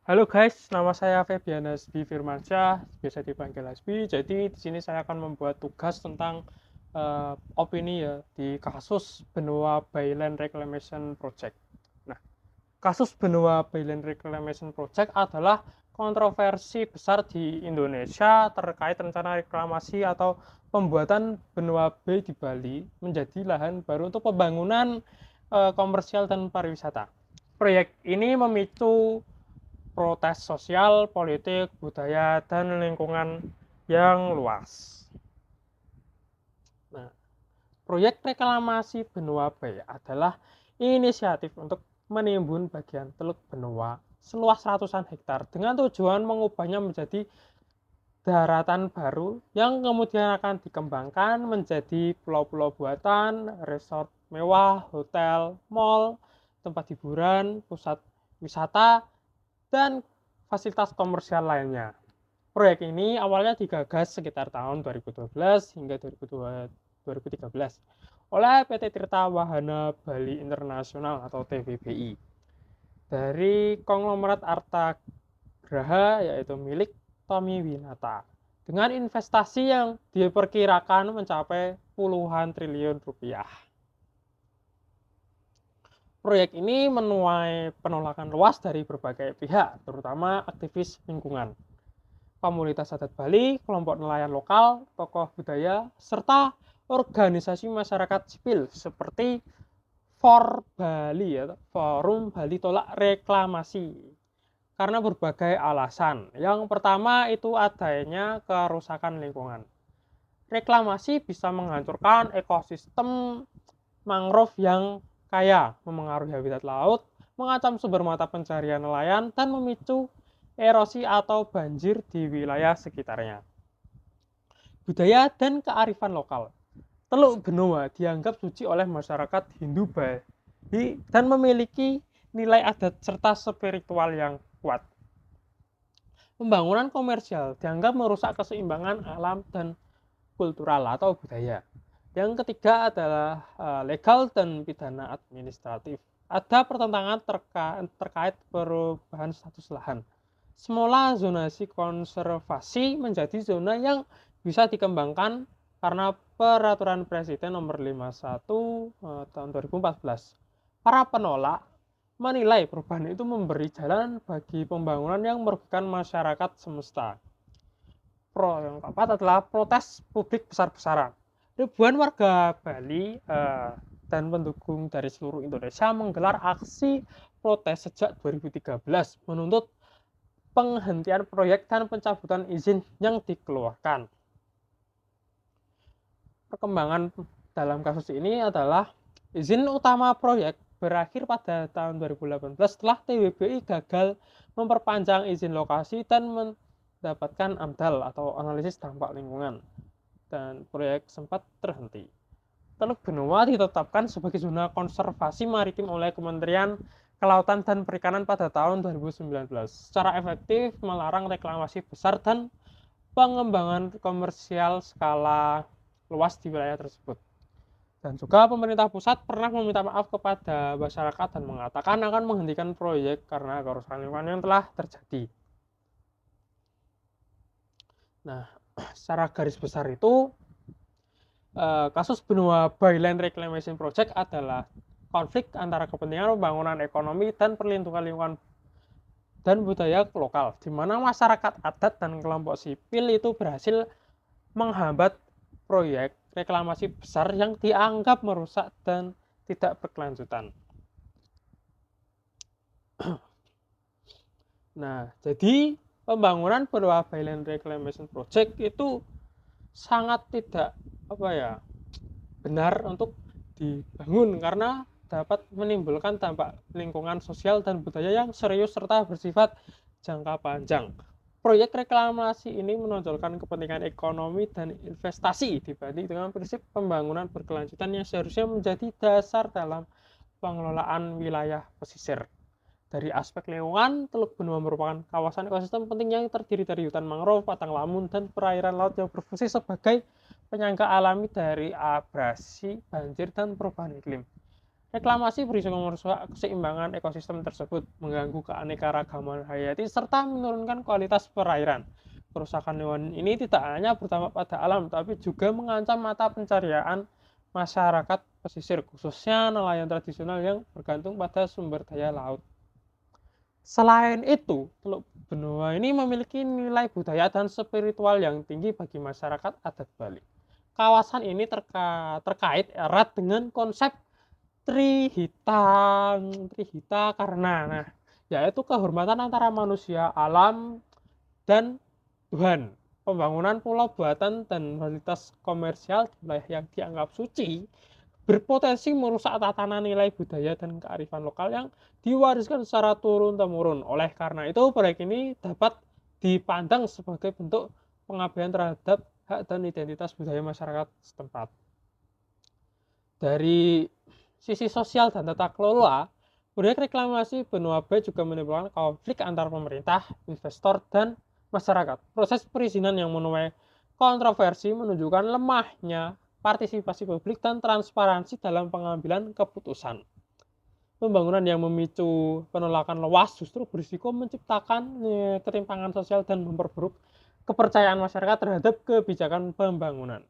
Halo guys, nama saya Febian Hasbi Firmansyah, biasa dipanggil Hasbi. Jadi di sini saya akan membuat tugas tentang opini ya di kasus Benua Baylen Reclamation Project. Nah, kasus Benua Baylen Reclamation Project adalah kontroversi besar di Indonesia terkait rencana reklamasi atau pembuatan benua B di Bali menjadi lahan baru untuk pembangunan komersial dan pariwisata. Proyek ini memicu protes sosial, politik, budaya, dan lingkungan yang luas. Nah, proyek reklamasi benua B adalah inisiatif untuk menimbun bagian teluk benua seluas ratusan hektar dengan tujuan mengubahnya menjadi daratan baru yang kemudian akan dikembangkan menjadi pulau-pulau buatan, resort mewah, hotel, mall, tempat hiburan, pusat wisata, dan fasilitas komersial lainnya. Proyek ini awalnya digagas sekitar tahun 2012 hingga 2013 oleh PT Tirta Wahana Bali Internasional atau TWBI dari konglomerat Arta Graha yaitu milik Tommy Winata dengan investasi yang diperkirakan mencapai puluhan triliun rupiah. Proyek ini menuai penolakan luas dari berbagai pihak, terutama aktivis lingkungan, komunitas adat Bali, kelompok nelayan lokal, tokoh budaya, serta organisasi masyarakat sipil seperti FOR Bali ya, Forum Bali Tolak Reklamasi. Karena berbagai alasan. Yang pertama itu adanya kerusakan lingkungan. Reklamasi bisa menghancurkan ekosistem mangrove yang kaya, memengaruhi habitat laut, mengancam sumber mata pencarian nelayan, dan memicu erosi atau banjir di wilayah sekitarnya. Budaya dan kearifan lokal. Teluk Benoa dianggap suci oleh masyarakat Hindu Bali dan memiliki nilai adat serta spiritual yang kuat. Pembangunan komersial dianggap merusak keseimbangan alam dan kultural atau budaya. Yang ketiga adalah legal dan pidana administratif. Ada pertentangan terkait perubahan status lahan. Semula zonasi konservasi menjadi zona yang bisa dikembangkan karena peraturan Presiden nomor 51 tahun 2014. Para penolak menilai perubahan itu memberi jalan bagi pembangunan yang merugikan masyarakat semesta. Yang keempat adalah protes publik besar-besaran. Ribuan warga Bali dan pendukung dari seluruh Indonesia menggelar aksi protes sejak 2013 menuntut penghentian proyek dan pencabutan izin yang dikeluarkan. Perkembangan dalam kasus ini adalah izin utama proyek berakhir pada tahun 2018 setelah TWBI gagal memperpanjang izin lokasi dan mendapatkan AMDAL atau analisis dampak lingkungan dan proyek sempat terhenti. Teluk Benoa ditetapkan sebagai zona konservasi maritim oleh Kementerian Kelautan dan Perikanan pada tahun 2019 secara efektif melarang reklamasi besar dan pengembangan komersial skala luas di wilayah tersebut. Dan juga pemerintah pusat pernah meminta maaf kepada masyarakat dan mengatakan akan menghentikan proyek karena kerusakan lingkungan yang telah terjadi. Nah, secara garis besar itu kasus Benua Baylen Reclamation Project adalah konflik antara kepentingan pembangunan ekonomi dan perlindungan lingkungan dan budaya lokal, di mana masyarakat adat dan kelompok sipil itu berhasil menghambat proyek reklamasi besar yang dianggap merusak dan tidak berkelanjutan. Nah, jadi pembangunan Benua Baylen Reclamation Project itu sangat tidak benar untuk dibangun karena dapat menimbulkan dampak lingkungan sosial dan budaya yang serius serta bersifat jangka panjang. Proyek reklamasi ini menonjolkan kepentingan ekonomi dan investasi dibanding dengan prinsip pembangunan berkelanjutan yang seharusnya menjadi dasar dalam pengelolaan wilayah pesisir. Dari aspek lingkungan, Teluk Benoa merupakan kawasan ekosistem penting yang terdiri dari hutan mangrove, padang lamun, dan perairan laut yang berfungsi sebagai penyangga alami dari abrasi, banjir, dan perubahan iklim. Reklamasi berisiko merusak keseimbangan ekosistem tersebut, mengganggu keanekaragaman hayati, serta menurunkan kualitas perairan. Kerusakan hewan ini tidak hanya berdampak pada alam, tapi juga mengancam mata pencarian masyarakat pesisir, khususnya nelayan tradisional yang bergantung pada sumber daya laut. Selain itu, Teluk Benoa ini memiliki nilai budaya dan spiritual yang tinggi bagi masyarakat adat Bali. Kawasan ini terkait erat dengan konsep Trihita Trihita karena yaitu kehormatan antara manusia, alam, dan Tuhan. Pembangunan pulau buatan dan fasilitas komersial di wilayah yang dianggap suci berpotensi merusak tatanan nilai budaya dan kearifan lokal yang diwariskan secara turun-temurun. Oleh karena itu, proyek ini dapat dipandang sebagai bentuk pengabdian terhadap hak dan identitas budaya masyarakat setempat. Dari sisi sosial dan tata kelola, proyek reklamasi Benua Bay juga menimbulkan konflik antar pemerintah, investor, dan masyarakat. Proses perizinan yang menuai kontroversi menunjukkan lemahnya partisipasi publik dan transparansi dalam pengambilan keputusan. Pembangunan yang memicu penolakan luas justru berisiko menciptakan ketimpangan sosial dan memperburuk kepercayaan masyarakat terhadap kebijakan pembangunan.